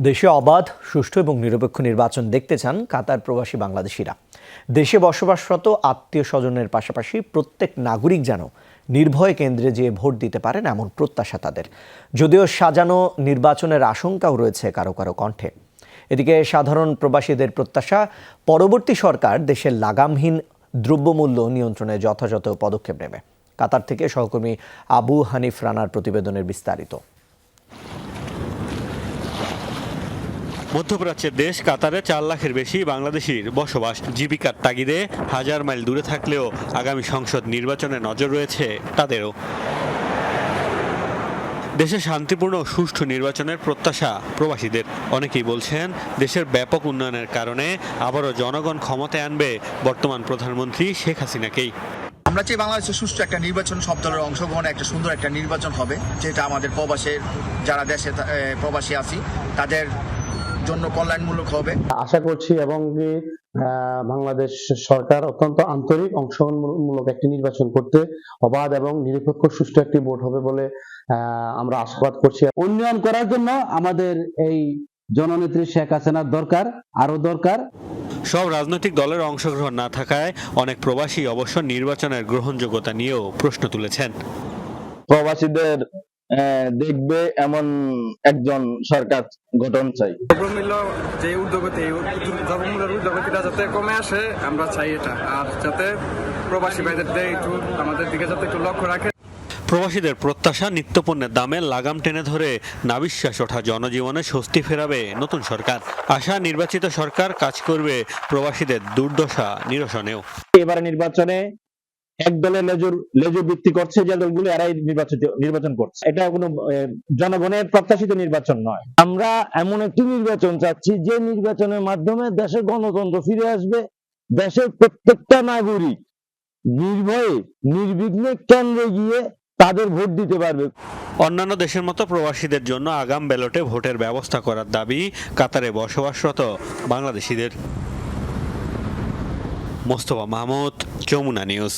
দেশে অবাধ, সুষ্ঠু এবং নিরপেক্ষ নির্বাচন দেখতে চান কাতার প্রবাসী বাংলাদেশিরা। দেশে বসবাসরত আত্মীয় স্বজনের পাশাপাশি প্রত্যেক নাগরিক যেন নির্ভয়ে কেন্দ্রে যেয়ে ভোট দিতে পারেন এমন প্রত্যাশা তাদের। যদিও সাজানো নির্বাচনের আশঙ্কাও রয়েছে কারো কারো কণ্ঠে। এদিকে সাধারণ প্রবাসীদের প্রত্যাশা, পরবর্তী সরকার দেশের লাগামহীন দ্রব্যমূল্য নিয়ন্ত্রণে যথাযথ পদক্ষেপ নেবে। কাতার থেকে সহকর্মী আবু হানিফ রানার প্রতিবেদনের বিস্তারিত। মধ্যপ্রাচ্যের দেশ কাতারে 4 লাখের বেশি বাংলাদেশির বসবাস। জীবিকার তাগিদে হাজার মাইল দূরে থাকলেও আগামী সংসদ নির্বাচনে নজর রয়েছে তাদেরও। দেশে শান্তিপূর্ণ ও সুষ্ঠু নির্বাচনের প্রত্যাশা প্রবাসীদের। অনেকেই বলছেন দেশের ব্যাপক উন্নয়নের কারণে আবারও জনগণ ক্ষমতায় আনবে বর্তমান প্রধানমন্ত্রী শেখ হাসিনাকেই। আমরা চাই বাংলাদেশের সুষ্ঠু একটা নির্বাচন, সব দলের অংশগ্রহণে একটা সুন্দর একটা নির্বাচন হবে, যেটা আমাদের প্রবাসের যারা দেশে প্রবাসী আছি তাদের জন্য কল্যাণমূলক হবে আশা করছি। এবং বাংলাদেশ সরকার অত্যন্ত আন্তরিক, অংশগ্রহণমূলক একটি নির্বাচন করতে, অবাধ এবং নিরপেক্ষ সুষ্ঠু একটি ভোট হবে বলে আমরা আশাবাদ করছি। উন্নয়ন করার জন্য আমাদের এই জননেত্রী শেখ হাসিনার দরকার, আরো দরকার। সব রাজনৈতিক দলের অংশগ্রহণ না থাকায় অনেক প্রবাসী অবশ্য নির্বাচনের গ্রহণযোগ্যতা নিয়েও প্রশ্ন তুলেছেন। প্রবাসীদের দেখবে এমন একজন সরকার গঠন চাই। দ্রব্যমূল্য যে দ্রব্যমূল্যের উদ্যোগতিটা যাতে কমে আসে আমরা চাই এটা, আর যাতে প্রবাসী ভাইদের একটু আমাদের দিকে যাতে একটু লক্ষ্য রাখে। প্রবাসীদের প্রত্যাশা, নিত্যপণ্যের দামে লাগাম টেনে ধরে নাবিশ্বাস ওঠা জনজীবনে স্বস্তি ফেরাবে নতুন সরকার। আশা নির্বাচিত সরকার কাজ করবে প্রবাসীদের দুর্দশা নিরসনেও। এবারে নির্বাচনে এক দলের লেজুর ভিত্তি করছে, যে দলগুলো এরাই নির্বাচন করছে। এটা কোনো জনগণের প্রত্যাশিত নির্বাচন নয়। আমরা এমন একটি নির্বাচন চাচ্ছি যে নির্বাচনের মাধ্যমে দেশের গণতন্ত্র ফিরে আসবে, দেশের প্রত্যেকটা নাগরিক নির্ভয়ে নির্বিঘ্নে কেন্দ্রে গিয়ে তাদের ভোট দিতে পারবে। অন্যান্য দেশের মতো প্রবাসীদের জন্য আগাম ব্যালটে ভোটের ব্যবস্থা করার দাবি কাতারে বসবাসরত বাংলাদেশিদের। মোস্তফা মাহমুদ, যমুনা নিউজ।